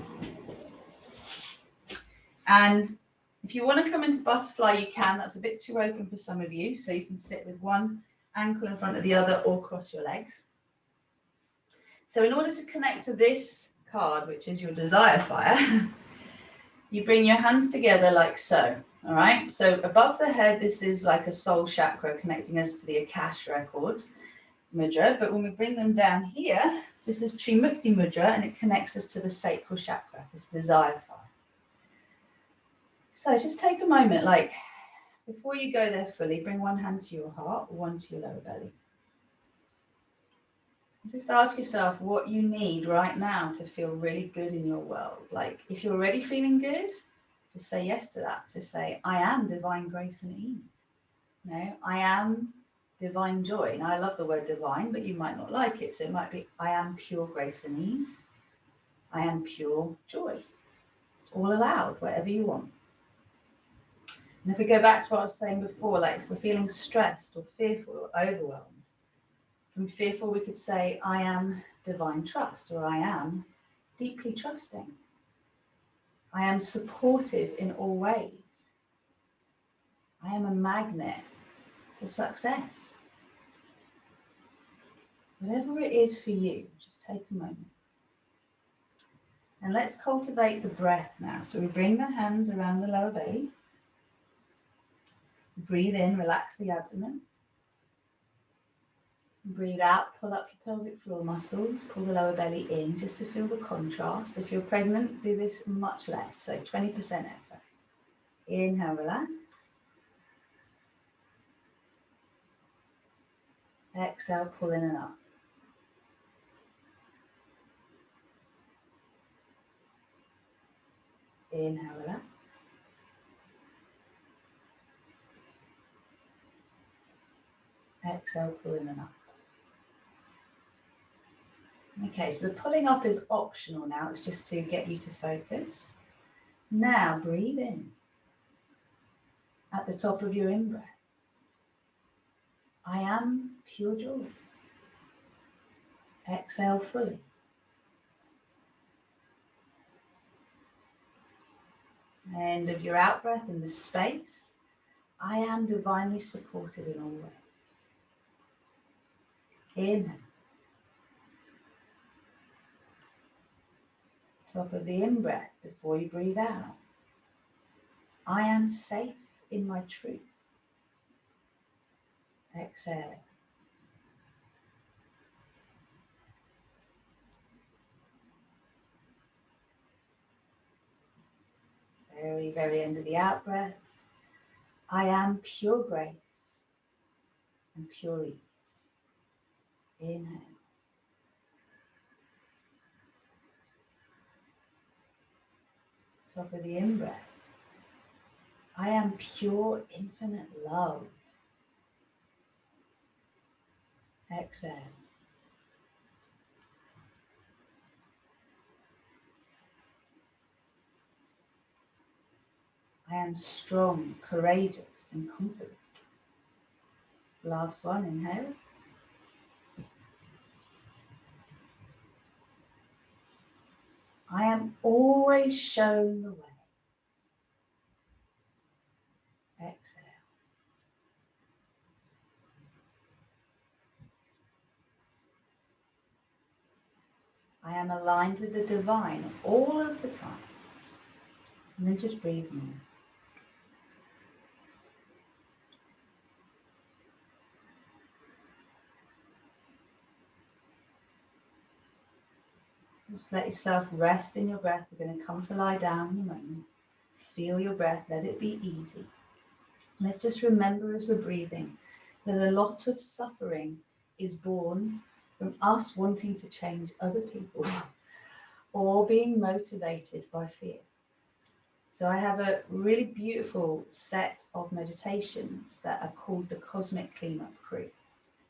And if you want to come into butterfly, you can. That's a bit too open for some of you. So you can sit with one ankle in front of the other or cross your legs. So in order to connect to this card, which is your desire fire, you bring your hands together like so. All right. So above the head, this is like a soul chakra connecting us to the Akash records mudra. But when we bring them down here, this is Mukti Mudra, and it connects us to the sacral chakra, this desire fire. So just take a moment, like before you go there fully, bring one hand to your heart or one to your lower belly. Just ask yourself what you need right now to feel really good in your world. Like if you're already feeling good, just say yes to that. Just say, I am divine grace and ease. No, I am divine joy. Now I love the word divine, but you might not like it. So it might be, I am pure grace and ease. I am pure joy. It's all allowed, whatever you want. And if we go back to what I was saying before, like if we're feeling stressed or fearful or overwhelmed, from fearful we could say, I am divine trust, or I am deeply trusting. I am supported in all ways. I am a magnet for success. Whatever it is for you, just take a moment. And let's cultivate the breath now. So we bring the hands around the lower belly. Breathe in, relax the abdomen. Breathe out, pull up your pelvic floor muscles, pull the lower belly in just to feel the contrast. If you're pregnant, do this much less, so 20% effort. Inhale, relax. Exhale, pull in and up. Inhale, relax. Exhale, pull in and up. Okay, so the pulling up is optional now. It's just to get you to focus. Now breathe in at the top of your in-breath. I am pure joy. Exhale fully. End of your out-breath in the space. I am divinely supported in all ways. Inhale. Top of the in-breath before you breathe out. I am safe in my truth. Exhale. Very, very end of the out-breath. I am pure grace and pure ease. Inhale. Top of the in-breath. I am pure infinite love. Exhale. I am strong, courageous, and confident. Last one, inhale. I am always shown the way. Exhale. I am aligned with the divine all of the time. And then just breathe more. Just let yourself rest in your breath. We're going to come to lie down in a moment. Feel your breath, let it be easy. Let's just remember as we're breathing that a lot of suffering is born from us wanting to change other people or being motivated by fear. So I have a really beautiful set of meditations that are called the Cosmic Cleanup Crew.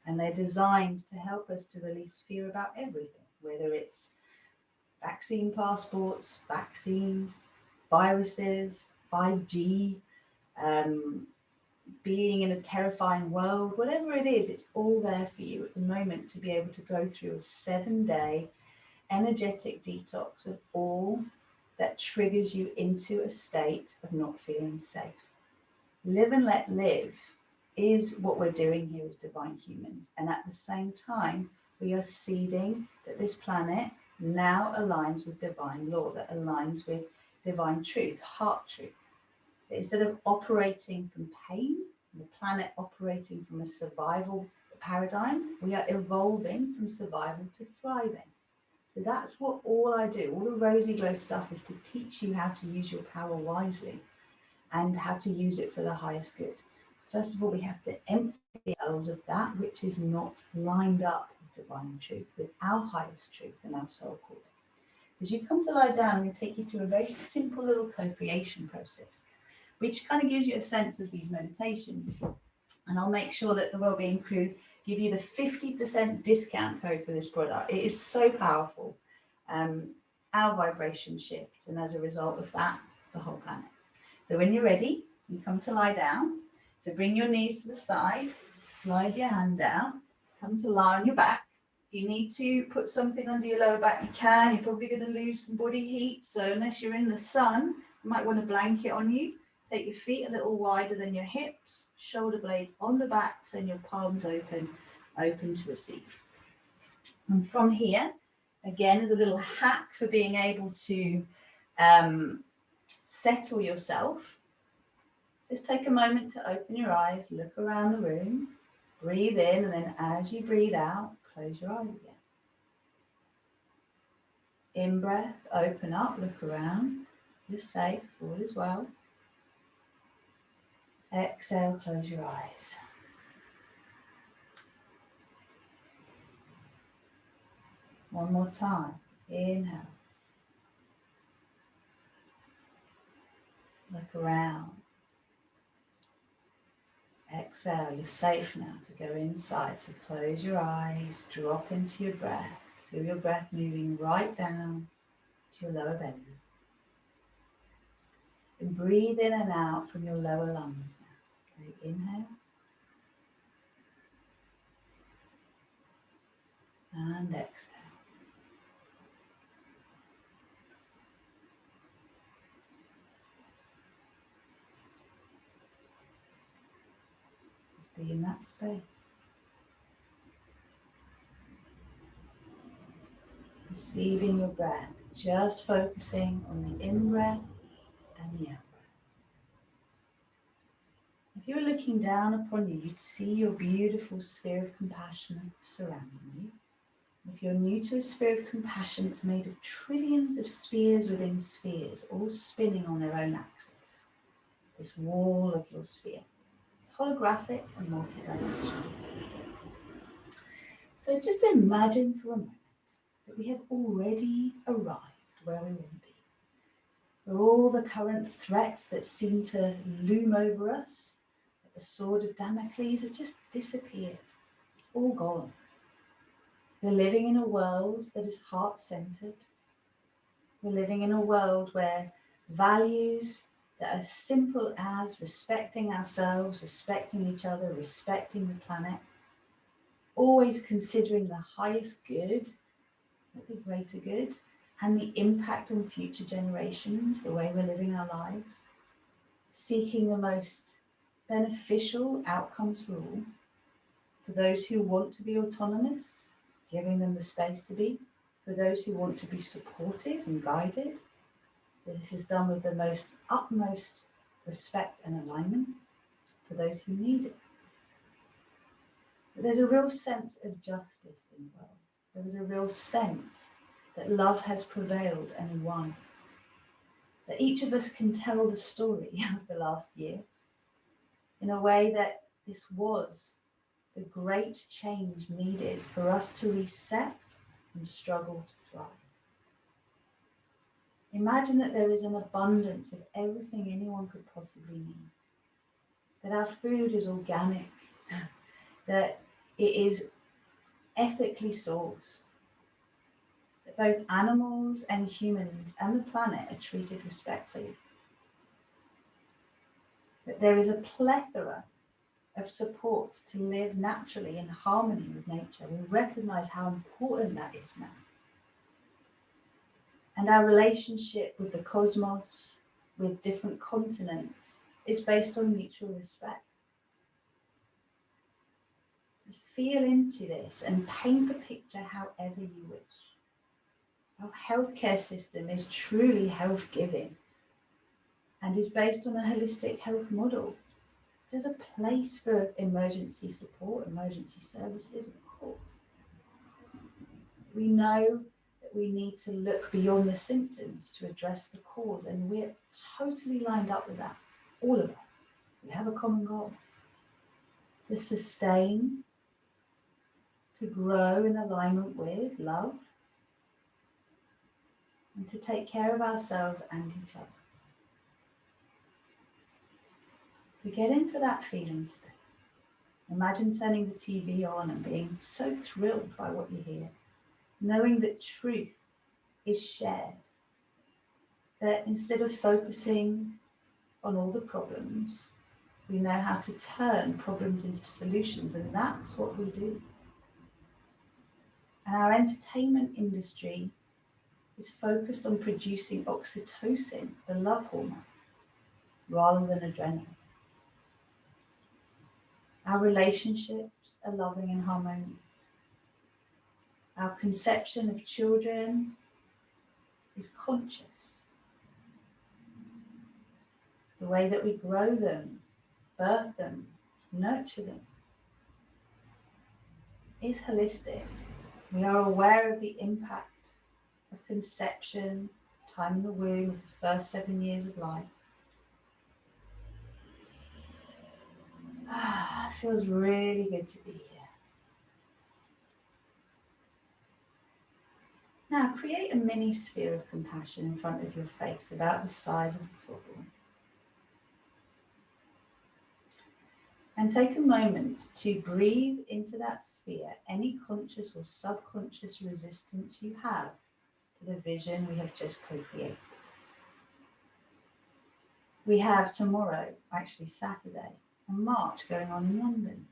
And they're designed to help us to release fear about everything, whether it's vaccine passports, vaccines, viruses, 5G, being in a terrifying world, whatever it is, it's all there for you at the moment to be able to go through a 7-day energetic detox of all that triggers you into a state of not feeling safe. Live and let live is what we're doing here as divine humans. And at the same time, we are seeding that this planet now aligns with divine law, that aligns with divine truth, heart truth. That instead of operating from pain, the planet operating from a survival paradigm, we are evolving from survival to thriving. So that's what all I do. All the Rozy Glow stuff is to teach you how to use your power wisely and how to use it for the highest good. First of all, we have to empty ourselves of that which is not lined up with divine truth, with our highest truth and our soul calling. So as you come to lie down, I'm going to take you through a very simple little co-creation process, which kind of gives you a sense of these meditations. And I'll make sure that the Wellbeing Crew give you the 50% discount code for this product. It is so powerful. Our vibration shifts, and as a result of that, the whole planet. So when you're ready, you come to lie down. So bring your knees to the side, slide your hand down, come to lie on your back. If you need to put something under your lower back, you can. You're probably going to lose some body heat. So unless you're in the sun, you might want a blanket on you. Take your feet a little wider than your hips, shoulder blades on the back, turn your palms open to receive. And from here, again, as a little hack for being able to settle yourself, just take a moment to open your eyes, look around the room, breathe in, and then as you breathe out, close your eyes again. In breath, open up, look around. You're safe, all is well. Exhale, close your eyes. One more time. Inhale. Look around. Exhale, you're safe now to go inside. So close your eyes, drop into your breath. Feel your breath moving right down to your lower belly. And breathe in and out from your lower lungs now. Okay, inhale. And exhale. Just be in that space. Receiving your breath, just focusing on the in-breath and the out-breath. If you were looking down upon you, you'd see your beautiful sphere of compassion surrounding you. If you're new to a sphere of compassion, it's made of trillions of spheres within spheres, all spinning on their own axis. This wall of your sphere. It's holographic and multidimensional. So just imagine for a moment that we have already arrived where we want to be. Where all the current threats that seem to loom over us, like the sword of Damocles, have just disappeared. It's all gone. We're living in a world that is heart-centered. We're living in a world where values that are simple as respecting ourselves, respecting each other, respecting the planet, always considering the highest good, the greater good, and the impact on future generations, the way we're living our lives, seeking the most beneficial outcomes for all, for those who want to be autonomous, giving them the space to be, for those who want to be supported and guided. This is done with the most utmost respect and alignment for those who need it. But there's a real sense of justice in the world. There is a real sense that love has prevailed and won. That each of us can tell the story of the last year in a way that this was the great change needed for us to reset and struggle to thrive. Imagine that there is an abundance of everything anyone could possibly need. That our food is organic, that it is ethically sourced, that both animals and humans and the planet are treated respectfully, that there is a plethora of support to live naturally in harmony with nature. We recognize how important that is now. And our relationship with the cosmos, with different continents, is based on mutual respect. Feel into this and paint the picture however you wish. Our healthcare system is truly health-giving and is based on a holistic health model. There's a place for emergency support, emergency services, of course. We know that we need to look beyond the symptoms to address the cause, and we're totally lined up with that, all of us. We have a common goal: to sustain, to grow in alignment with love, and to take care of ourselves and each other. To get into that feeling state, imagine turning the TV on and being so thrilled by what you hear, knowing that truth is shared, that instead of focusing on all the problems, we know how to turn problems into solutions, and that's what we do. And our entertainment industry is focused on producing oxytocin, the love hormone, rather than adrenaline. Our relationships are loving and harmonious. Our conception of children is conscious. The way that we grow them, birth them, nurture them is holistic. We are aware of the impact of conception, time in the womb, of the first 7 years of life. It feels really good to be here. Now create a mini sphere of compassion in front of your face, about the size of a football. And take a moment to breathe into that sphere any conscious or subconscious resistance you have to the vision we have just co-created. We have tomorrow, actually Saturday, a march going on in London.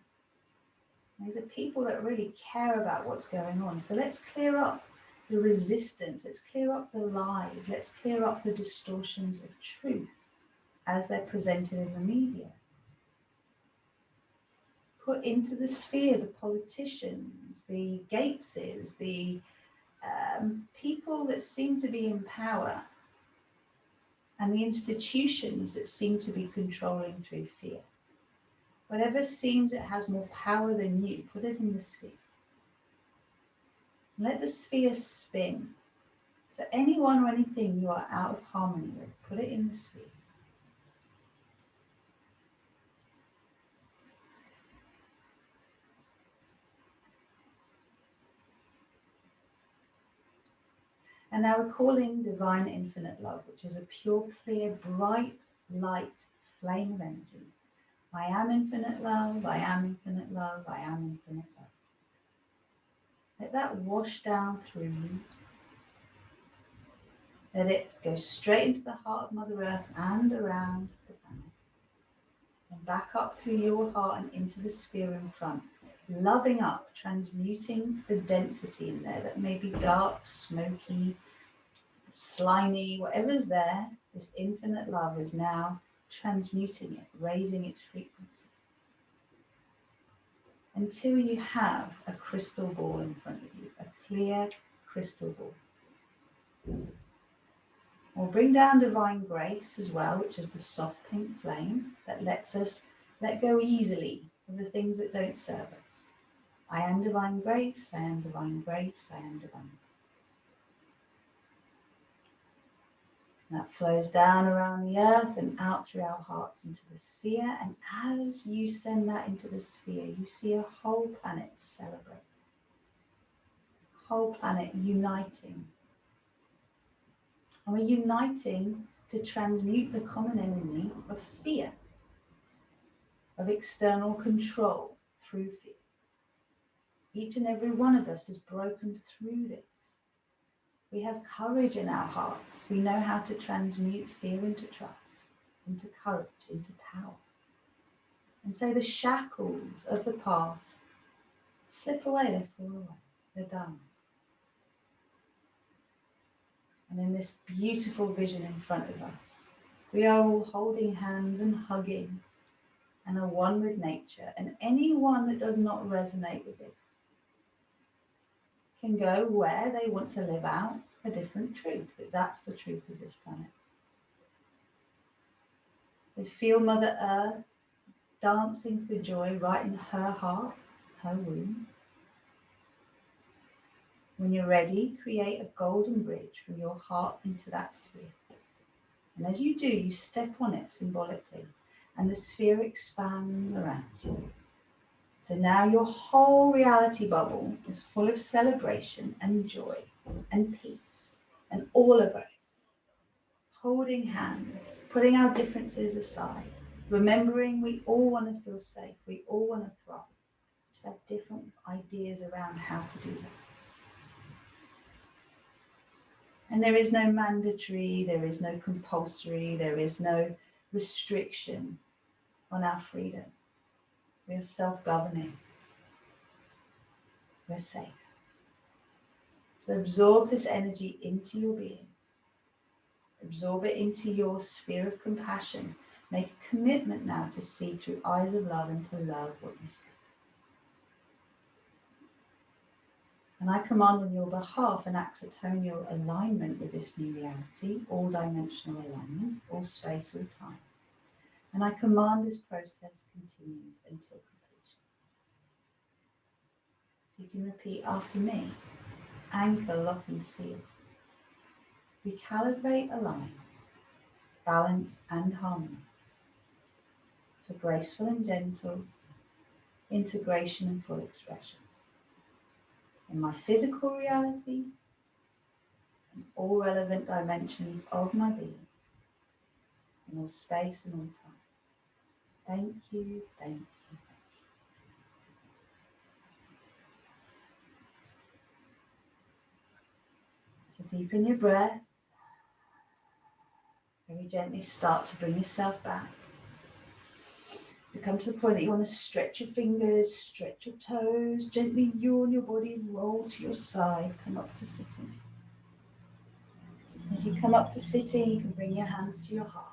These are people that really care about what's going on. So let's clear up the resistance, let's clear up the lies, let's clear up the distortions of truth as they're presented in the media. Put into the sphere the politicians, the Gateses, the people that seem to be in power, and the institutions that seem to be controlling through fear. Whatever seems it has more power than you, put it in the sphere. Let the sphere spin. So anyone or anything you are out of harmony with, put it in the sphere. And now we're calling divine infinite love, which is a pure, clear, bright, light flame of energy. I am infinite love, I am infinite love, I am infinite love. Let that wash down through you. Let it go straight into the heart of Mother Earth and around the planet. And back up through your heart and into the sphere in front. Loving up, transmuting the density in there that may be dark, smoky, slimy, whatever's there. This infinite love is now transmuting it, raising its frequency, until you have a crystal ball in front of you, a clear crystal ball. We'll bring down divine grace as well, which is the soft pink flame that lets us let go easily of the things that don't serve us. I am divine grace, I am divine grace, I am divine grace. That flows down around the earth and out through our hearts into the sphere. And as you send that into the sphere, you see a whole planet celebrate. Whole planet uniting. And we're uniting to transmute the common enemy of fear, of external control through fear. Each and every one of us has broken through this. We have courage in our hearts. We know how to transmute fear into trust, into courage, into power. And so the shackles of the past slip away, they fall away, they're done. And in this beautiful vision in front of us, we are all holding hands and hugging and are one with nature. And anyone that does not resonate with this can go where they want to live out a different truth, but that's the truth of this planet. So feel Mother Earth dancing for joy right in her heart, her womb. When you're ready, create a golden bridge from your heart into that sphere. And as you do, you step on it symbolically, and the sphere expands around you. So now your whole reality bubble is full of celebration and joy and peace. And all of us holding hands, putting our differences aside, remembering we all want to feel safe, we all want to thrive. Just have different ideas around how to do that. And there is no mandatory, there is no compulsory, there is no restriction on our freedom. We are self-governing. We're safe. So absorb this energy into your being. Absorb it into your sphere of compassion. Make a commitment now to see through eyes of love and to love what you see. And I command on your behalf an axitonial alignment with this new reality, all dimensional alignment, all space, all time. And I command this process continues until completion. You can repeat after me. Anchor, lock and seal. Recalibrate, align, balance and harmony. For graceful and gentle integration and full expression. In my physical reality, in all relevant dimensions of my being, in all space and all time. Thank you, thank you. So deepen your breath. Very gently start to bring yourself back. You come to the point that you want to stretch your fingers, stretch your toes, gently yawn your body, roll to your side, come up to sitting. As you come up to sitting, you can bring your hands to your heart.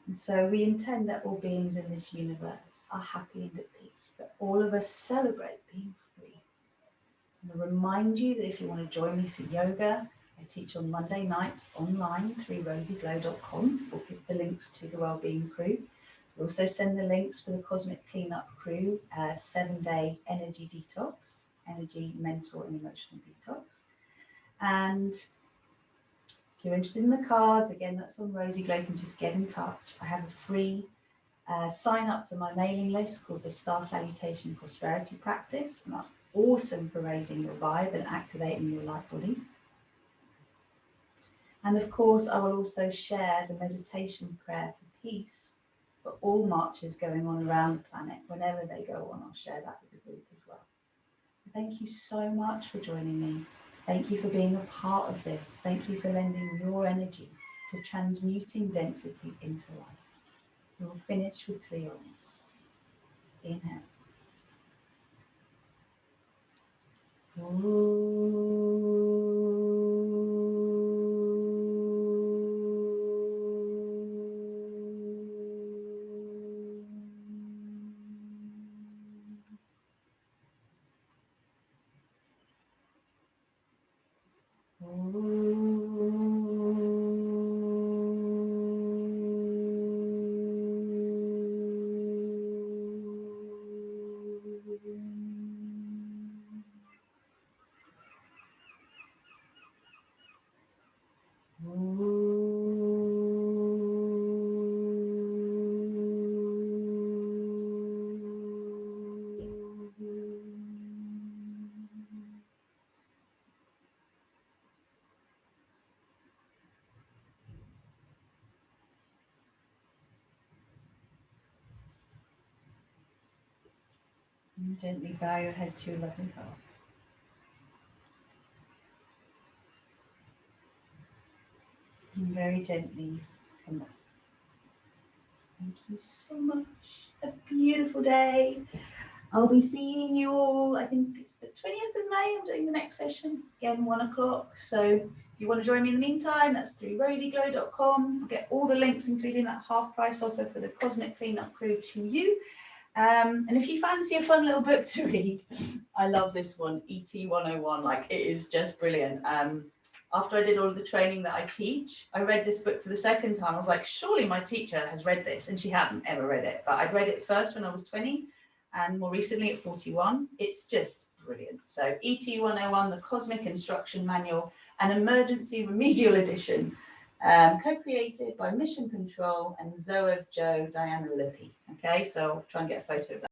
And so we intend that all beings in this universe are happy and at peace, that all of us celebrate being free. I'm going to remind you that if you want to join me for yoga, I teach on Monday nights online through rozyglow.com. We'll give the links to the Wellbeing Crew. We'll also send the links for the Cosmic Cleanup Crew, 7-day energy detox, energy, mental and emotional detox. And if you're interested in the cards, again, that's on Rozy Glow. You can just get in touch. I have a free sign up for my mailing list called the Star Salutation Prosperity Practice. And that's awesome for raising your vibe and activating your light body. And of course, I will also share the meditation prayer for peace for all marches going on around the planet. Whenever they go on, I'll share that with the group as well. Thank you so much for joining me. Thank you for being a part of this. Thank you for lending your energy to transmuting density into light. We will finish with 3 ohms. Inhale. And gently bow your head to your loving heart. And very gently come up. Thank you so much. A beautiful day. I'll be seeing you all, I think it's the 20th of May, I'm doing the next session, again 1 o'clock. So if you want to join me in the meantime, that's through rosyglow.com. I'll get all the links, including that half price offer for the Cosmic Cleanup Crew, to you. And if you fancy a fun little book to read, I love this one, ET 101, like it is just brilliant. After I did all of the training that I teach, I read this book for the second time. I was like, surely my teacher has read this, and she hadn't ever read it. But I'd read it first when I was 20 and more recently at 41. It's just brilliant. So ET 101, the Cosmic Instruction Manual, an Emergency Remedial Edition, co-created by Mission Control and Zoe Joe Diana Lippy. Okay, so I'll try and get a photo of that.